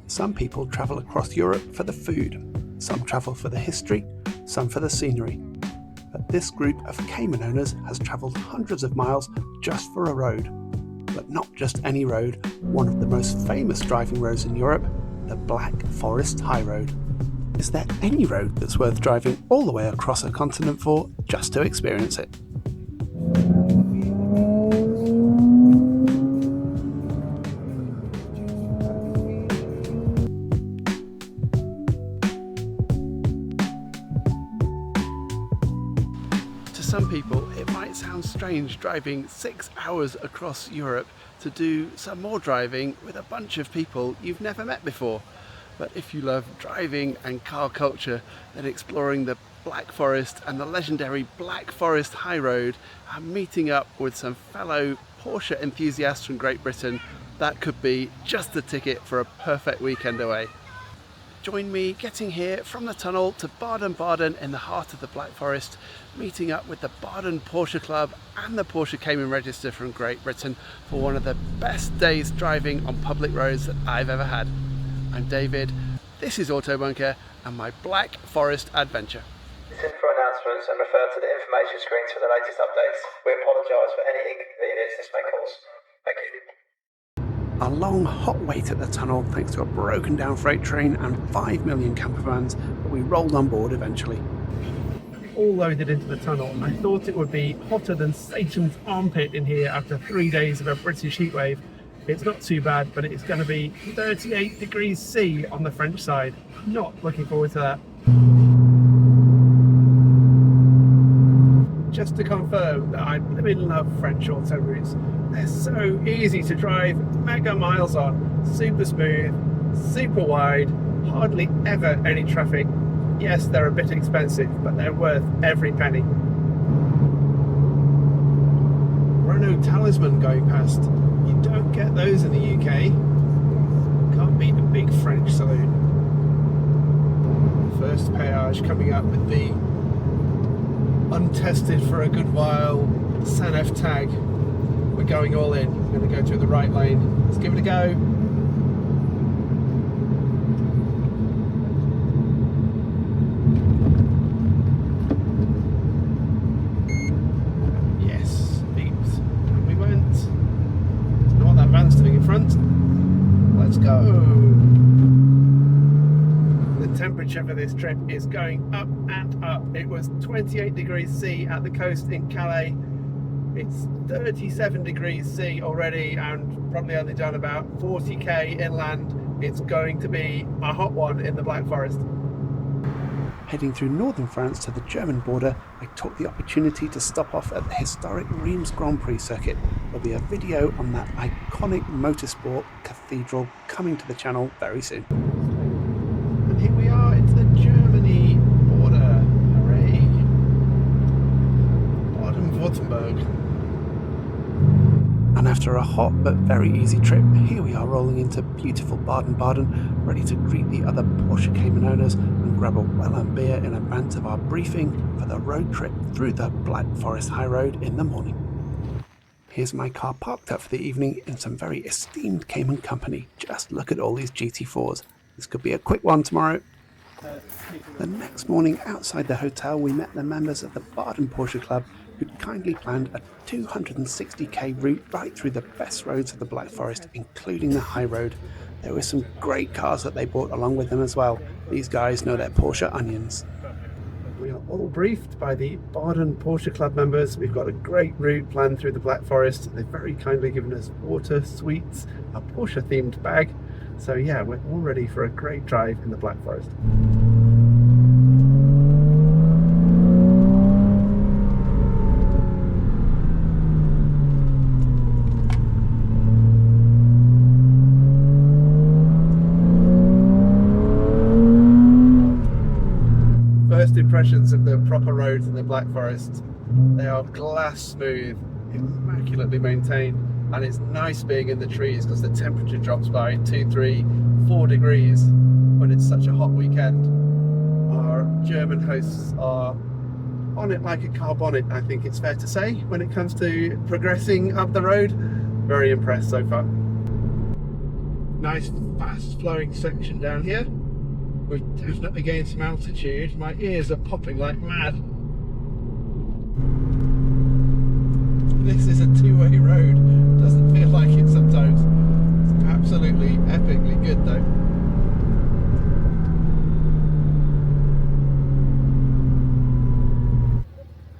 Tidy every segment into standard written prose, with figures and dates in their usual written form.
Some people travel across Europe for the food, some travel for the history, some for the scenery. But this group of Cayman owners has travelled hundreds of miles just for a road. But not just any road, one of the most famous driving roads in Europe, the Black Forest High Road. Is there any road that's worth driving all the way across a continent for just to experience it? To some people, it might sound strange driving 6 hours across Europe to do some more driving with a bunch of people you've never met before. But if you love driving and car culture, then exploring the Black Forest and the legendary Black Forest High Road and meeting up with some fellow Porsche enthusiasts from Great Britain, that could be just the ticket for a perfect weekend away. Join me getting here from the tunnel to Baden Baden in the heart of the Black Forest, meeting up with the Baden Porsche Club and the Porsche Cayman Register from Great Britain for one of the best days driving on public roads that I've ever had. I'm David, this is Autobunker and my Black Forest adventure. Listen for announcements and refer to the information screens for the latest updates. We apologise for any inconvenience this may cause. Thank you. A long hot wait at the tunnel thanks to a broken down freight train and 5 million camper vans, but we rolled on board eventually. All loaded into the tunnel. I thought it would be hotter than Satan's armpit in here after 3 days of a British heatwave. It's not too bad, but it's going to be 38 degrees C on the French side. Not looking forward to that. Just to confirm that I blooming love French auto routes. They're so easy to drive, mega miles on, super smooth, super wide, hardly ever any traffic. Yes, they're a bit expensive, but they're worth every penny. Renault Talisman going past. You don't get those in the UK. Can't beat a big French saloon. First péage coming up with the untested for a good while Sanef tag. We're going all in. We're going to go through the right lane. Let's give it a go. Yes, beeps. And we went. Don't know what that van's doing in front. Let's go. The temperature for this trip is going up and up. It was 28 degrees C at the coast in Calais. It's 37 degrees C already and probably only done about 40k inland. It's going to be a hot one in the Black Forest. Heading through northern France to the German border, I took the opportunity to stop off at the historic Reims Grand Prix circuit. There'll be a video on that iconic motorsport cathedral coming to the channel very soon. And here we are into the Germany border. Hooray! Baden-Württemberg. And after a hot but very easy trip, here we are rolling into beautiful Baden Baden, ready to greet the other Porsche Cayman owners and grab a well-earned beer in advance of our briefing for the road trip through the Black Forest High Road in the morning. Here's my car parked up for the evening in some very esteemed Cayman company. Just look at all these GT4s. This could be a quick one tomorrow. The next morning outside the hotel we met the members of the Baden Porsche Club who'd kindly planned a 260k route right through the best roads of the Black Forest, including the High Road. There were some great cars that they brought along with them as well. These guys know their Porsche onions. We are all briefed by the Baden Porsche Club members. We've got a great route planned through the Black Forest. They've very kindly given us water, sweets, a Porsche themed bag. So yeah, we're all ready for a great drive in the Black Forest. First impressions of the proper roads in the Black Forest. They are glass smooth, immaculately maintained, and it's nice being in the trees because the temperature drops by 2, 3, 4 degrees when it's such a hot weekend. Our German hosts are on it like a car bonnet, I think it's fair to say, when it comes to progressing up the road. Very impressed so far. Nice fast flowing section down here. We're definitely gained some altitude. My ears are popping like mad. This is a two-way road. Doesn't feel like it sometimes. It's absolutely epically good though.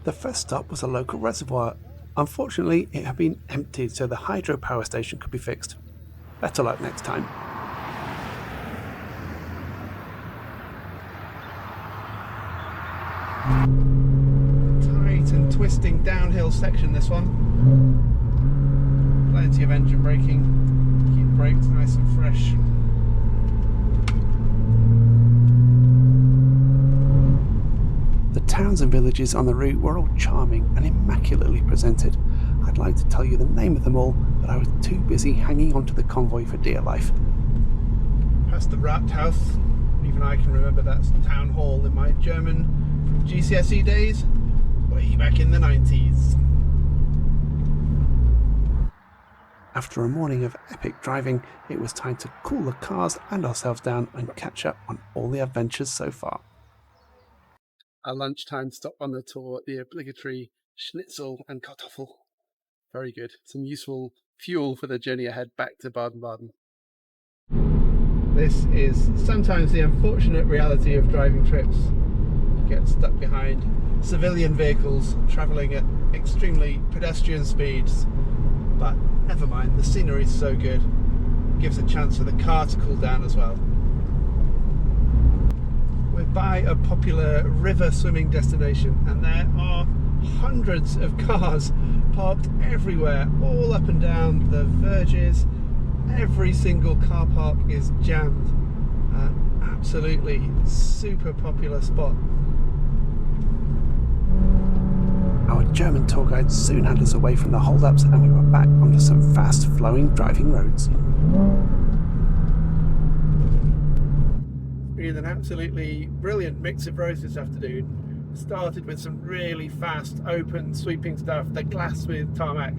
The first stop was a local reservoir. Unfortunately, it had been emptied so the hydropower station could be fixed. Better luck next time. Tight and twisting downhill section, this one. Plenty of engine braking. Keep the brakes nice and fresh. The towns and villages on the route were all charming and immaculately presented. I'd like to tell you the name of them all, but I was too busy hanging onto the convoy for dear life. Past the Rathaus. Even I can remember that town hall in my German from GCSE days, way back in the 90s. After a morning of epic driving, it was time to cool the cars and ourselves down and catch up on all the adventures so far. A lunchtime stop on the tour, the obligatory schnitzel and kartoffel. Very good. Some useful fuel for the journey ahead back to Baden Baden. This is sometimes the unfortunate reality of driving trips. You get stuck behind civilian vehicles travelling at extremely pedestrian speeds. But never mind, the scenery is so good. It gives a chance for the car to cool down as well. We're by a popular river swimming destination and there are hundreds of cars parked everywhere, all up and down the verges. Every single car park is jammed. Absolutely super popular spot. Our German tour guide soon had us away from the hold-ups and we were back onto some fast-flowing driving roads. It's been an absolutely brilliant mix of roads this afternoon. Started with some really fast, open, sweeping stuff, the glass with tarmac.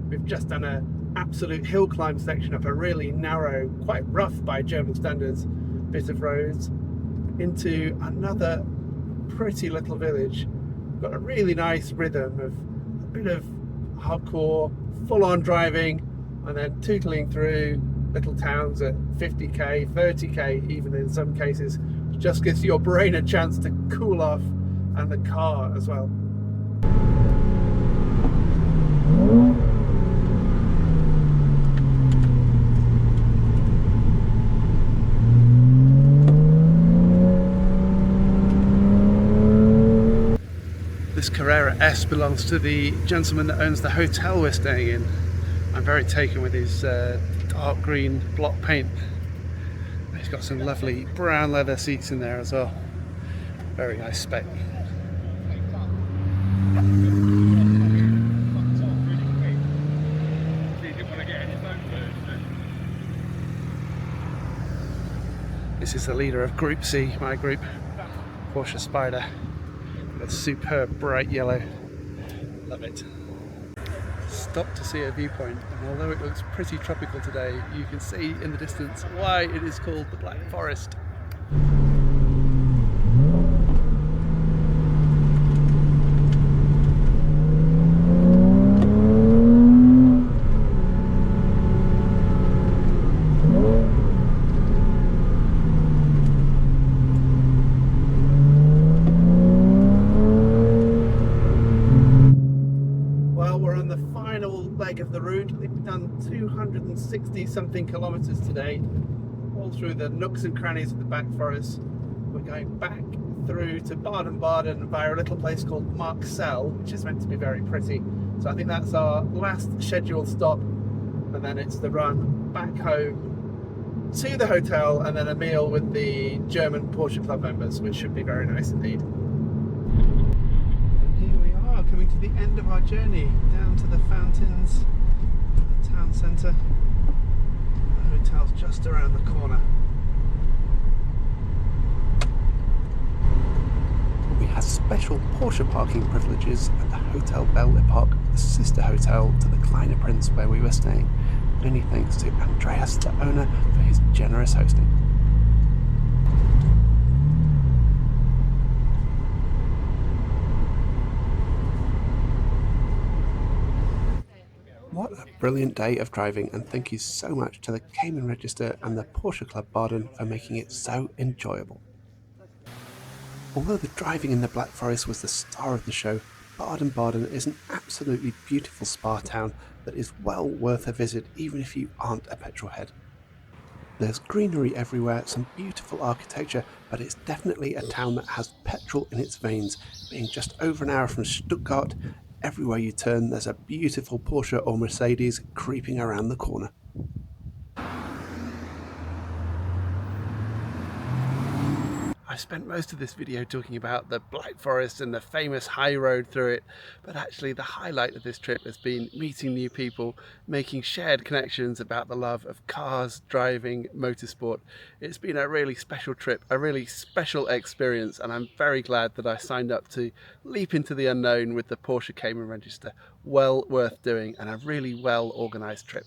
We've just done an absolute hill climb section up a really narrow, quite rough by German standards, bit of roads into another pretty little village. Got a really nice rhythm of a bit of hardcore, full-on driving, and then tootling through little towns at 50k, 30k even in some cases. Just gives your brain a chance to cool off, and the car as well. This Carrera S belongs to the gentleman that owns the hotel we're staying in. I'm very taken with his dark green block paint. He's got some lovely brown leather seats in there as well. Very nice spec. This is the leader of Group C, my group, Porsche Spider. A superb bright yellow. Love it. Stopped to see a viewpoint, and although it looks pretty tropical today, you can see in the distance why it is called the Black Forest. Of the route. We've done 260 something kilometers today, all through the nooks and crannies of the Black Forest. We're going back through to Baden Baden via a little place called Marxell, which is meant to be very pretty. So I think that's our last scheduled stop, and then it's the run back home to the hotel and then a meal with the German Porsche Club members, which should be very nice indeed. Coming to the end of our journey, down to the fountains, the town centre. The hotel's just around the corner. We have special Porsche parking privileges at the Hotel Belle Epoque, the sister hotel to the Kleine Prinz where we were staying. Many thanks to Andreas, the owner, for his his generous hosting. What a brilliant day of driving, and thank you so much to the Cayman Register and the Porsche Club Baden for making it so enjoyable. Although the driving in the Black Forest was the star of the show, Baden Baden is an absolutely beautiful spa town that is well worth a visit even if you aren't a petrol head. There's greenery everywhere, some beautiful architecture, but it's definitely a town that has petrol in its veins. Being just over an hour from Stuttgart, everywhere you turn there's a beautiful Porsche or Mercedes creeping around the corner. I spent most of this video talking about the Black Forest and the famous high road through it, but actually the highlight of this trip has been meeting new people, making shared connections about the love of cars, driving, motorsport. It's been a really special trip, a really special experience, and I'm very glad that I signed up to leap into the unknown with the Porsche Cayman Register. Well worth doing, and a really well organised trip.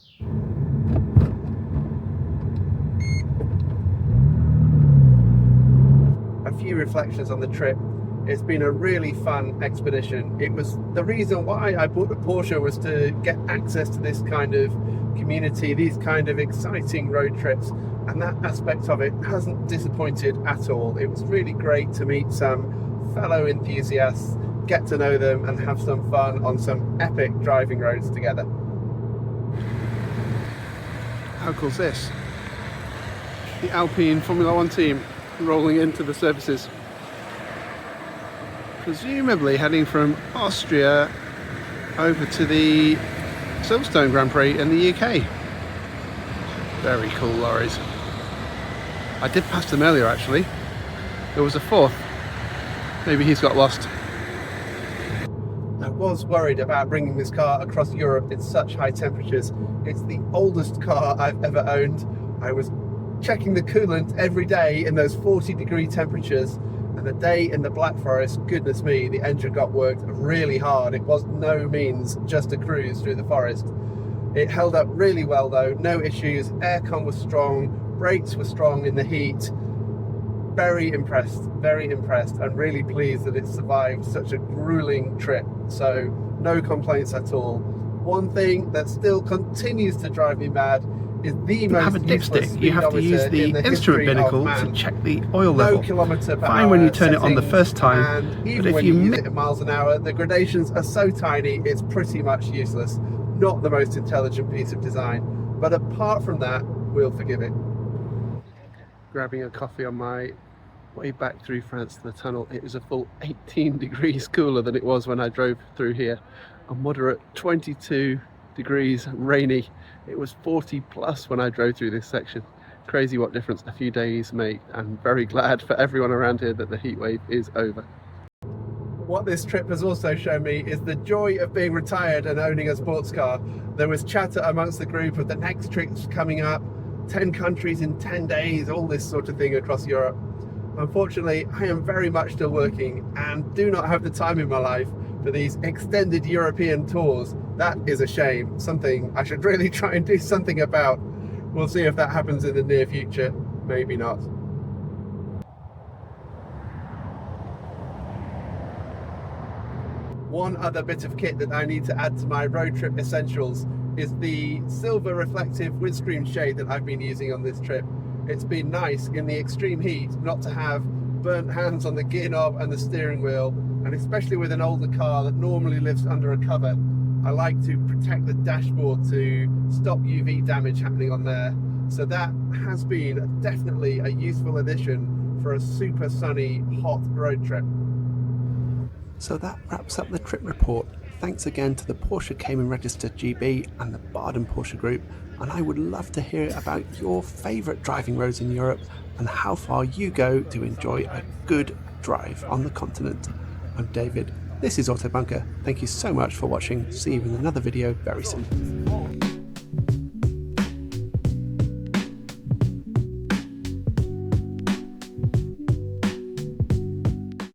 A few reflections on the trip. It's been a really fun expedition. It was the reason why I bought the Porsche, was to get access to this kind of community, these kind of exciting road trips, and that aspect of it hasn't disappointed at all. It was really great to meet some fellow enthusiasts, get to know them and have some fun on some epic driving roads together. How cool is this? The Alpine Formula One team rolling into the services, presumably heading from Austria over to the Silverstone Grand Prix in the UK. Very cool lorries. I did pass them earlier actually. There was a fourth. Maybe he's got lost. I was worried about bringing this car across Europe in such high temperatures. It's the oldest car I've ever owned. I was checking the coolant every day in those 40-degree temperatures, and the day in the Black Forest, goodness me, the engine got worked really hard. It was no means just a cruise through the forest. It held up really well though, no issues, aircon was strong, brakes were strong in the heat. Very impressed, and really pleased that it survived such a grueling trip. So no complaints at all. One thing that still continues to drive me mad is the most have a dipstick. You have to use the instrument binnacle to check the oil level. Fine when you turn it on the first time, and even but if when you use it in miles an hour, the gradations are so tiny it's pretty much useless. Not the most intelligent piece of design, but apart from that, we'll forgive it. Grabbing a coffee on my way back through France to the tunnel. It was a full 18 degrees cooler than it was when I drove through here. A moderate 22 degrees, rainy. It was 40 plus when I drove through this section. Crazy what difference a few days make. I'm very glad for everyone around here that the heat wave is over. What this trip has also shown me is the joy of being retired and owning a sports car. There was chatter amongst the group of the next trips coming up, 10 countries in 10 days, all this sort of thing across Europe. Unfortunately, I am very much still working and do not have the time in my life for these extended European tours. That is a shame, something I should really try and do something about. We'll see if that happens in the near future, maybe not. One other bit of kit that I need to add to my road trip essentials is the silver reflective windscreen shade that I've been using on this trip. It's been nice in the extreme heat not to have burnt hands on the gear knob and the steering wheel, and especially with an older car that normally lives under a cover, I like to protect the dashboard to stop UV damage happening on there. So that has been definitely a useful addition for a super sunny, hot road trip. So that wraps up the trip report. Thanks again to the Porsche Cayman Register GB and the Baden Porsche Group, and I would love to hear about your favourite driving roads in Europe and how far you go to enjoy a good drive on the continent. I'm David, this is Autobunker. Thank you so much for watching. See you in another video very soon.